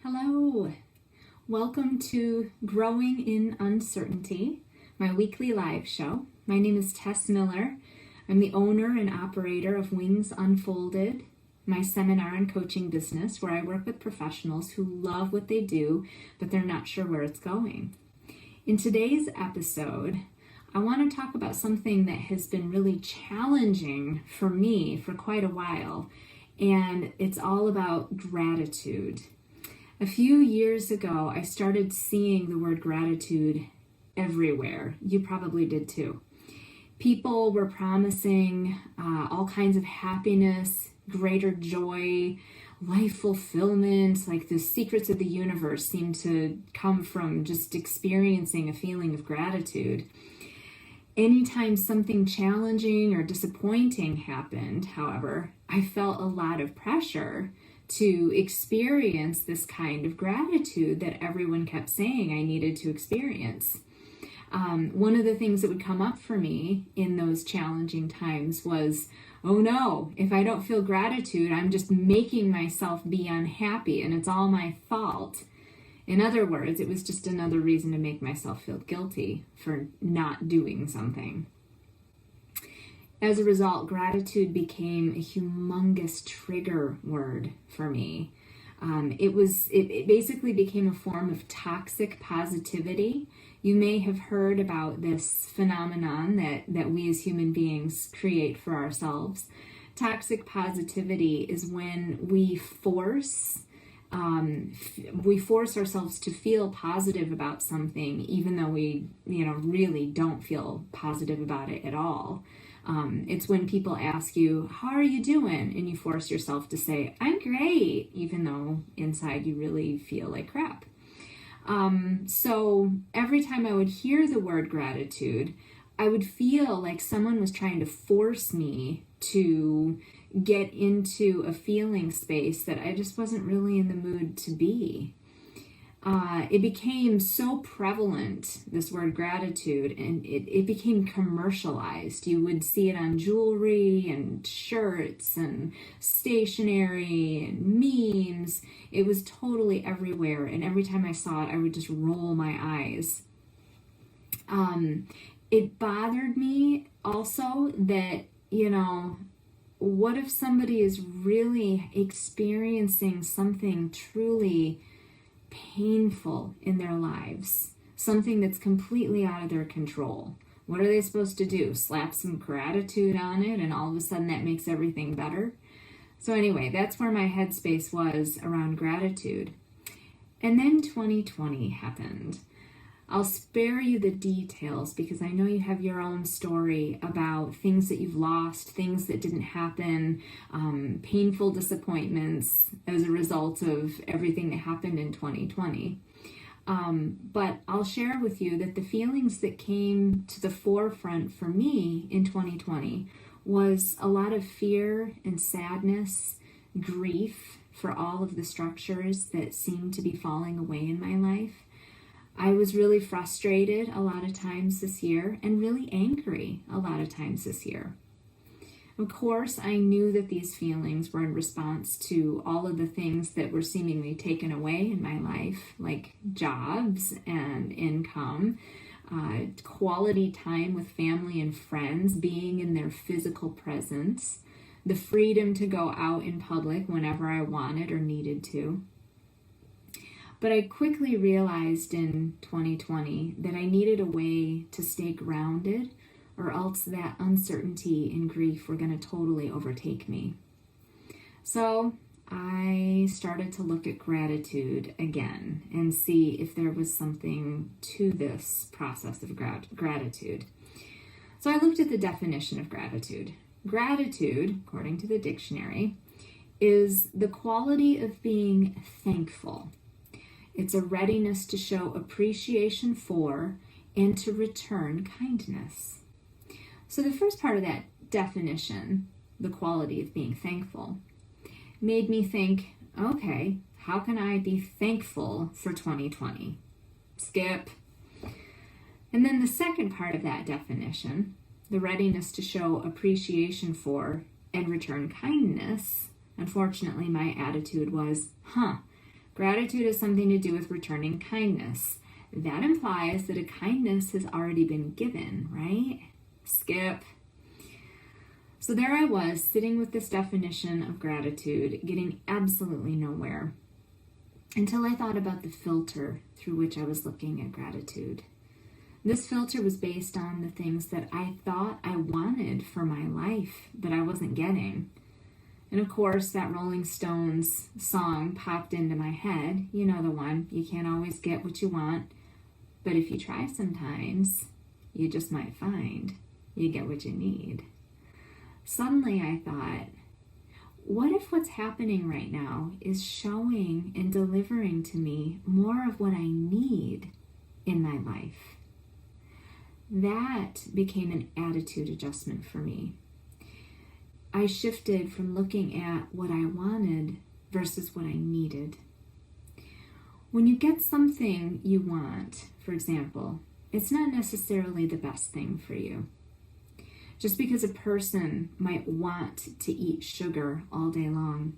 Hello, welcome to Growing in Uncertainty, my weekly live show. My name is Tess Miller. I'm the owner and operator of Wings Unfolded, my seminar and coaching business where I work with professionals who love what they do, but they're not sure where it's going. In today's episode, I want to talk about something that has been really challenging for me for quite a while, and it's all about gratitude. A few years ago, I started seeing the word gratitude everywhere. You probably did too. People were promising all kinds of happiness, greater joy, life fulfillment, like the secrets of the universe seemed to come from just experiencing a feeling of gratitude. Anytime something challenging or disappointing happened, however, I felt a lot of pressure to experience this kind of gratitude that everyone kept saying I needed to experience. One of the things that would come up for me in those challenging times was, oh no, if I don't feel gratitude, I'm just making myself be unhappy and it's all my fault. In other words, it was just another reason to make myself feel guilty for not doing something. As a result, gratitude became a humongous trigger word for me. It basically became a form of toxic positivity. You may have heard about this phenomenon that we as human beings create for ourselves. Toxic positivity is when we force ourselves to feel positive about something, even though we really don't feel positive about it at all. It's when people ask you, how are you doing? And you force yourself to say, I'm great, even though inside you really feel like crap. So every time I would hear the word gratitude, I would feel like someone was trying to force me to get into a feeling space that I just wasn't really in the mood to be. It became so prevalent, this word gratitude, and it became commercialized. You would see it on jewelry and shirts and stationery and memes. It was totally everywhere, and every time I saw it, I would just roll my eyes. It bothered me also that, what if somebody is really experiencing something truly painful in their lives, something that's completely out of their control? What are they supposed to do? Slap some gratitude on it and all of a sudden that makes everything better? So anyway, that's where my headspace was around gratitude. And then 2020 happened. I'll spare you the details because I know you have your own story about things that you've lost, things that didn't happen, painful disappointments as a result of everything that happened in 2020. But I'll share with you that the feelings that came to the forefront for me in 2020 was a lot of fear and sadness, grief for all of the structures that seemed to be falling away in my life. I was really frustrated a lot of times this year and really angry a lot of times this year. Of course, I knew that these feelings were in response to all of the things that were seemingly taken away in my life, like jobs and income, quality time with family and friends, being in their physical presence, the freedom to go out in public whenever I wanted or needed to. But I quickly realized in 2020 that I needed a way to stay grounded, or else that uncertainty and grief were going to totally overtake me. So I started to look at gratitude again and see if there was something to this process of gratitude. So I looked at the definition of gratitude. Gratitude, according to the dictionary, is the quality of being thankful. It's a readiness to show appreciation for and to return kindness. So the first part of that definition, the quality of being thankful, made me think, okay, how can I be thankful for 2020? Skip. And then the second part of that definition, the readiness to show appreciation for and return kindness, unfortunately my attitude was, Gratitude has something to do with returning kindness. That implies that a kindness has already been given, right? Skip. So there I was, sitting with this definition of gratitude, getting absolutely nowhere, until I thought about the filter through which I was looking at gratitude. This filter was based on the things that I thought I wanted for my life that I wasn't getting. And of course, that Rolling Stones song popped into my head. You know the one, you can't always get what you want, but if you try sometimes, you just might find you get what you need. Suddenly I thought, what if what's happening right now is showing and delivering to me more of what I need in my life? That became an attitude adjustment for me. I shifted from looking at what I wanted versus what I needed. When you get something you want, for example, it's not necessarily the best thing for you. Just because a person might want to eat sugar all day long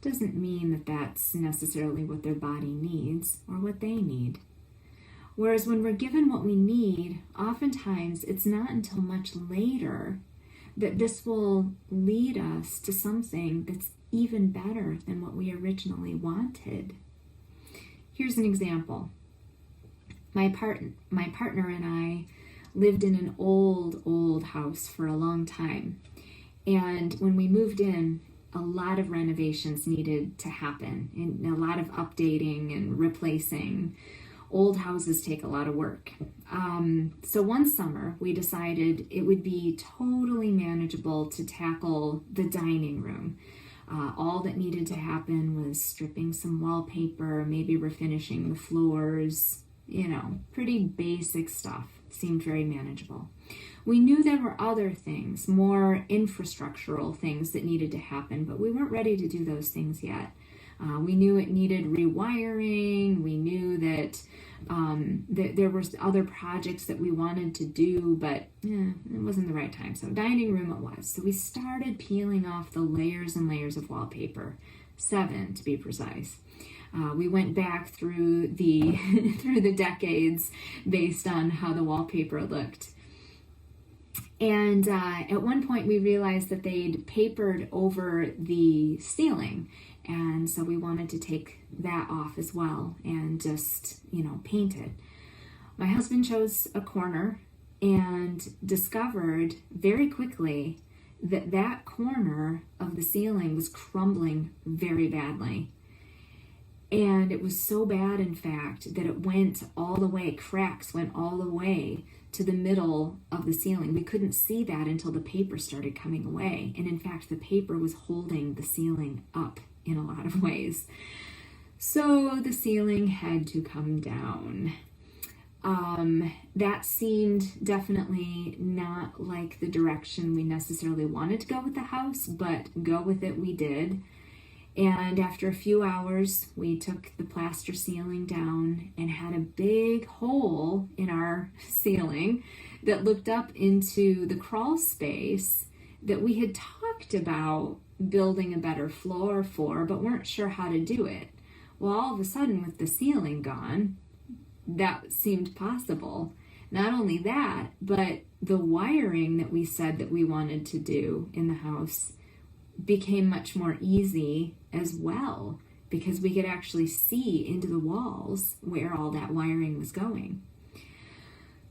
doesn't mean that that's necessarily what their body needs or what they need. Whereas when we're given what we need, oftentimes it's not until much later that this will lead us to something that's even better than what we originally wanted. Here's an example. My partner and I lived in an old house for a long time. And when we moved in, a lot of renovations needed to happen, and a lot of updating and replacing. Old houses take a lot of work. So one summer, we decided it would be totally manageable to tackle the dining room. All that needed to happen was stripping some wallpaper, maybe refinishing the floors, pretty basic stuff. Seemed very manageable. We knew there were other things, more infrastructural things that needed to happen, but we weren't ready to do those things yet. We knew it needed rewiring. We knew that there were other projects that we wanted to do, but it wasn't the right time. So dining room it was. So we started peeling off the layers and layers of wallpaper, 7 to be precise. We went back through the through the decades based on how the wallpaper looked. And at one point we realized that they'd papered over the ceiling. And so we wanted to take that off as well and just, paint it. My husband chose a corner and discovered very quickly that that corner of the ceiling was crumbling very badly. And it was so bad, in fact, that it went all the way, cracks went all the way to the middle of the ceiling. We couldn't see that until the paper started coming away. And in fact, the paper was holding the ceiling up in a lot of ways. So the ceiling had to come down. That seemed definitely not like the direction we necessarily wanted to go with the house, but go with it we did. And after a few hours, we took the plaster ceiling down and had a big hole in our ceiling that looked up into the crawl space that we had talked about building a better floor for, but weren't sure how to do it. Well, all of a sudden, with the ceiling gone, that seemed possible. Not only that, but the wiring that we said that we wanted to do in the house became much more easy as well, because we could actually see into the walls where all that wiring was going.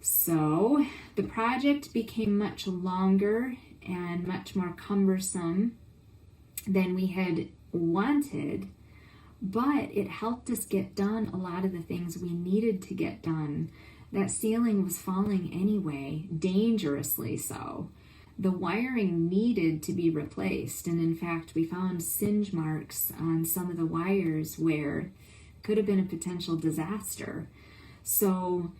So the project became much longer and much more cumbersome than we had wanted, but it helped us get done a lot of the things we needed to get done. That ceiling was falling anyway, dangerously so. The wiring needed to be replaced, and in fact, we found singe marks on some of the wires where it could have been a potential disaster. So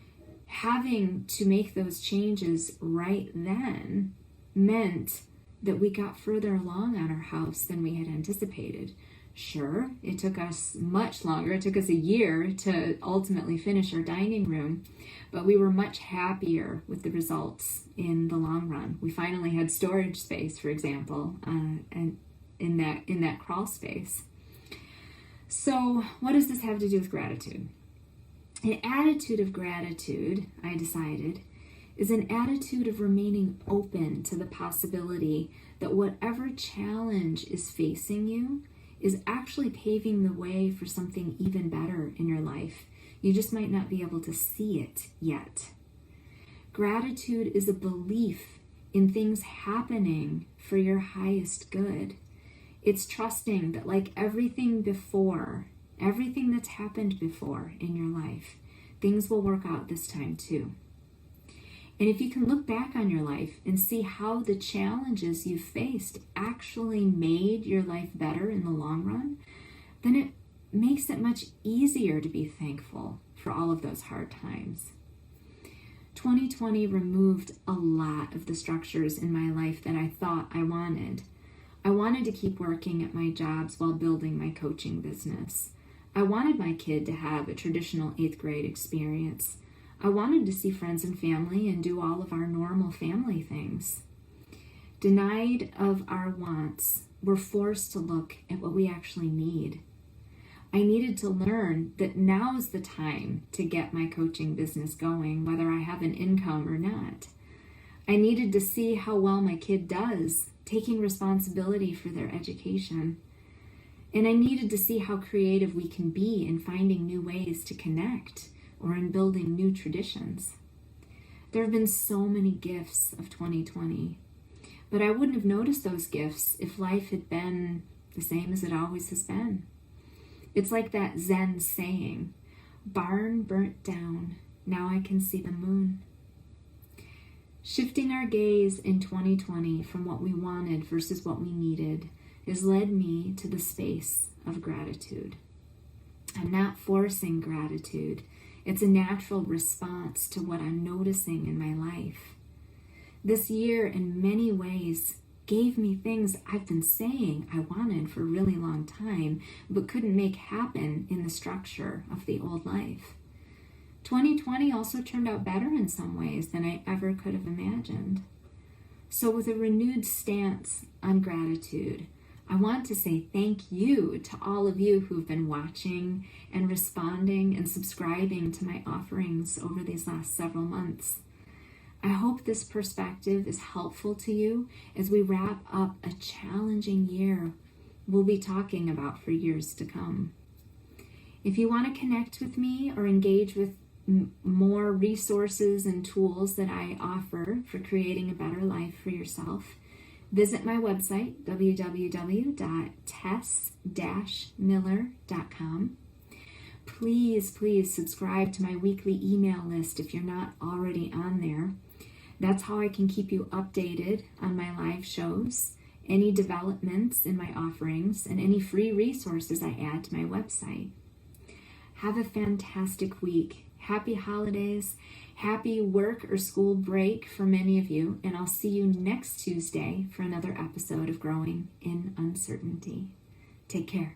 having to make those changes right then meant that we got further along on our house than we had anticipated. Sure, it took us much longer. It took us a year to ultimately finish our dining room, but we were much happier with the results in the long run. We finally had storage space, for example, and in that crawl space. So what does this have to do with gratitude? An attitude of gratitude, I decided, is an attitude of remaining open to the possibility that whatever challenge is facing you is actually paving the way for something even better in your life. You just might not be able to see it yet. Gratitude is a belief in things happening for your highest good. It's trusting that, like everything that's happened before in your life, things will work out this time too. And if you can look back on your life and see how the challenges you faced actually made your life better in the long run, then it makes it much easier to be thankful for all of those hard times. 2020 removed a lot of the structures in my life that I thought I wanted. I wanted to keep working at my jobs while building my coaching business. I wanted my kid to have a traditional 8th grade experience. I wanted to see friends and family and do all of our normal family things. Denied of our wants, we're forced to look at what we actually need. I needed to learn that now is the time to get my coaching business going, whether I have an income or not. I needed to see how well my kid does, taking responsibility for their education. And I needed to see how creative we can be in finding new ways to connect or in building new traditions. There have been so many gifts of 2020, but I wouldn't have noticed those gifts if life had been the same as it always has been. It's like that Zen saying, "Barn burnt down, now I can see the moon." Shifting our gaze in 2020 from what we wanted versus what we needed has led me to the space of gratitude. I'm not forcing gratitude. It's a natural response to what I'm noticing in my life. This year, in many ways, gave me things I've been saying I wanted for a really long time, but couldn't make happen in the structure of the old life. 2020 also turned out better in some ways than I ever could have imagined. So with a renewed stance on gratitude, I want to say thank you to all of you who've been watching and responding and subscribing to my offerings over these last several months. I hope this perspective is helpful to you as we wrap up a challenging year we'll be talking about for years to come. If you want to connect with me or engage with more resources and tools that I offer for creating a better life for yourself, visit my website, www.tess-miller.com. Please subscribe to my weekly email list if you're not already on there. That's how I can keep you updated on my live shows, any developments in my offerings, and any free resources I add to my website. Have a fantastic week. Happy holidays. Happy work or school break for many of you, and I'll see you next Tuesday for another episode of Growing in Uncertainty. Take care.